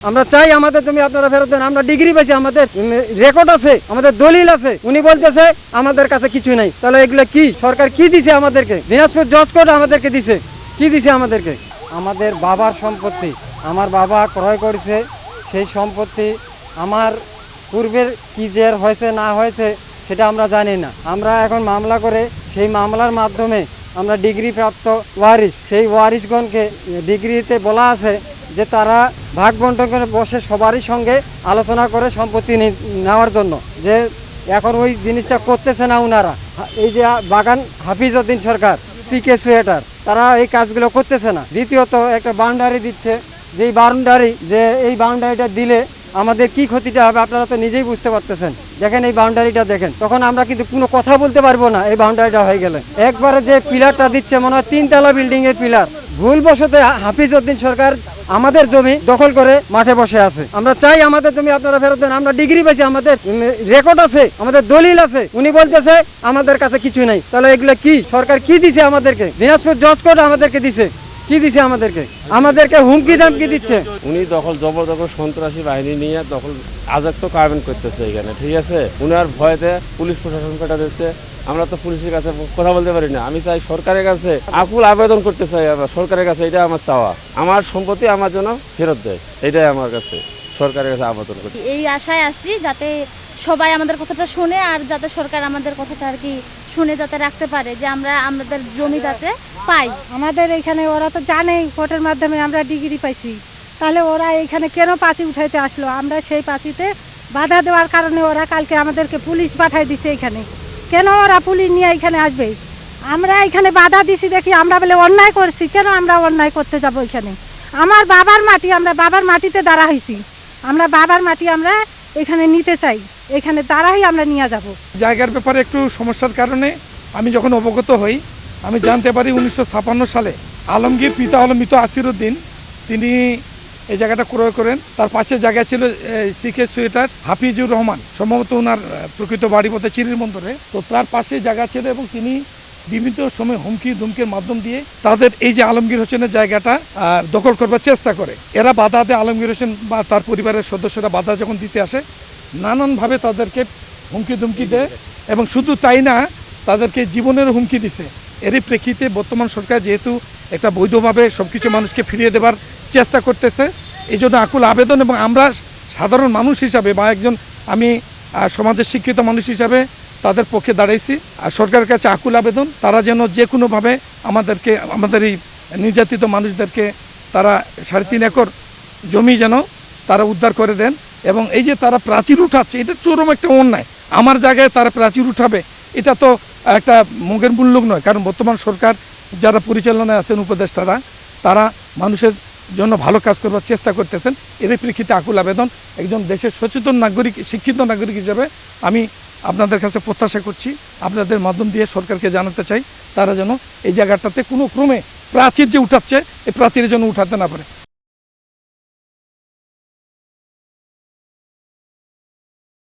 আমরা চাই আমাদের জমি আপনারা ফেরত দেন। আমরা ডিগ্রি পেয়েছি, আমাদের রেকর্ড আছে, আমাদের দলিল আছে। উনি বলতেছে আমাদের কাছে কিছু নাই। তাহলে এগুলো কি সরকার কি দিছে আমাদেরকে? দিনাজপুর জজ কোর্ট আমাদেরকে দিছে, কি দিছে আমাদেরকে? আমাদের বাবার সম্পত্তি, আমার বাবা ক্রয় করেছে। সেই সম্পত্তি আমার পূর্বের কি জের হয়েছে না হয়েছে সেটা আমরা জানি না। আমরা এখন মামলা করে সেই মামলার মাধ্যমে আমরা ডিগ্রি প্রাপ্ত ওয়ারিশ, সেই ওয়ারিশগণকে ডিগ্রিতে বলা আছে যে তারা ভাগ বন্টন করে বসে সবারই সঙ্গে আলোচনা করে সম্পত্তি নেওয়ার জন্য। যে এখন ওই জিনিসটা করতেছে না উনারা। এই যে বাগান হাফিজ উদ্দিন সরকার, সিকে সোয়েটার, তারা এই কাজগুলো করতেছে না। দ্বিতীয়ত একটা বাউন্ডারি দিচ্ছে, যেই বাউন্ডারি, যে এই বাউন্ডারিটা দিলে আমাদের কি ক্ষতিটা হবে আপনারা তো নিজেই বুঝতে পারতেছেন। দেখেন এই বাউন্ডারিটা দেখেন, তখন আমরা কিন্তু কোনো কথা বলতে পারবো না এই বাউন্ডারিটা হয়ে গেলে। একবারে যে পিলারটা দিচ্ছে মনে হয় 3 তলা বিল্ডিং এর পিলার। ভুলবশত হাফিজ উদ্দিন সরকার আমাদের জমি দখল করে মাঠে বসে আছে। আমরা চাই আমাদের জমি আপনারা ফেরত দেন। আমরা ডিগ্রি পেয়েছি, আমাদের রেকর্ড আছে, আমাদের দলিল আছে। উনি বলতেছে আমাদের কাছে কিছু নাই। তাহলে এগুলো কি সরকার কি দিছে আমাদেরকে? দিনাজপুর জজ কোর্ট আমাদেরকে দিছে, কি দিছে আমাদেরকে? আমাদেরকে হুমকি দামকি দিচ্ছে। উনি দখল জবরদখল সন্ত্রাসী বাহিনী নিয়ে দখল আজাক্ত কারবেন করতেছে এখানে, ঠিক আছে। উনার ভয়তে পুলিশ প্রশাসন পেটা দিচ্ছে। আমরা তো পুলিশের কাছে কথা বলতে পারি না। আমি চাই সরকারের কাছে আকুল আবেদন করতে চাই, সরকারের কাছে এটা আমার চাওয়া, আমার সম্পত্তি আমার জন্য ফেরত দেয়, এটাই আমার কাছে সরকারের কাছে আবেদন করতে। এই আশায় আসছি যাতে সবাই আমাদের কথাটা শুনে, আর যাতে সরকার আমাদের কথাটা আর কি শুনে যাতে রাখতে পারে, যে আমরা আমাদের জমি যাতে পাই। আমাদের এখানে ওরা তো জানেই কোর্টের মাধ্যমে আমরা ডিগ্রি পাইছি, তাহলে ওরা এখানে কেন পাঁচি উঠাইতে আসলো? আমরা সেই পাঁচিতে বাধা দেওয়ার কারণে ওরা কালকে আমাদেরকে পুলিশ পাঠাই দিছে এখানে। কেন ওরা পুলিশ নিয়ে এখানে আসবে? আমরা এখানে বাধা দিছি দেখি আমরা বলে অন্যায় করছি। কেন আমরা অন্যায় করতে যাব? এখানে আমার বাবার মাটি, আমরা বাবার মাটিতে দাঁড়া হয়েছি। আমরা বাবার মাটি আমরা এখানে নিতে চাই, এখানে দাঁড়াই আমরা নিয়ে যাব। জায়গার ব্যাপারে একটু সমস্যার কারণে আমি যখন অবগত হই, আমি জানতে পারি 1956 সালে আলমগীর পিতা হল মৃত আসিরউদ্দিন, তিনি এই জায়গাটা ক্রয় করেন। তার পাশে জায়গা ছিল সিকে সোয়েটার্স হাফিজুর রহমান, সম্ভবত ওনার প্রকৃত বাড়ি পথে চিরির বন্দরে। তো তার পাশে জায়গা ছিল এবং তিনি বিভিন্ন সময় হুমকি ধুমকির মাধ্যম দিয়ে তাদের এই যে আলমগীর হোসেনের জায়গাটা দখল করবার চেষ্টা করে। এরা বাধা দেয়, আলমগীর হোসেন বা তার পরিবারের সদস্যরা বাধা যখন দিতে আসে নানানভাবে তাদেরকে হুমকি ধুমকি দেয়, এবং শুধু তাই না, তাদেরকে জীবনের হুমকি দিছে। এরই প্রেক্ষিতে বর্তমান সরকার যেহেতু একটা বৈধভাবে সব কিছু মানুষকে ফিরিয়ে দেবার চেষ্টা করতেছে, এই জন্য আকুল আবেদন। এবং আমরা সাধারণ মানুষ হিসাবে বা আমি সমাজের শিক্ষিত মানুষ হিসাবে তাদের পক্ষে দাঁড়াইছি। আর সরকারের কাছে আকুল আবেদন, তারা যেন যে কোনোভাবে আমাদের এই নির্যাতিত মানুষদেরকে তারা 3.5 একর জমি যেন তারা উদ্ধার করে দেন। এবং এই যে তারা প্রাচীর উঠাচ্ছে, এটা চরম একটা অন্যায়। আমার জায়গায় তারা প্রাচীর উঠাবে, এটা তো একটা মুখের মূল্য নয়। কারণ বর্তমান সরকার যারা পরিচালনায় আছেন, উপদেষ্টারা, তারা মানুষের জন্য ভালো কাজ করবার চেষ্টা করতেছেন। এর প্রেক্ষিতে আকুল আবেদন, একজন দেশের সচেতন নাগরিক, শিক্ষিত নাগরিক হিসেবে আমি আপনাদের কাছে প্রত্যাশা করছি, আপনাদের মাধ্যম দিয়ে সরকারকে জানাতে চাই তারা যেন এই জায়গাটাতে কোনো ক্রমে প্রাচীর যে উঠাচ্ছে, এই প্রাচীরের জন্য উঠাতে না পারে।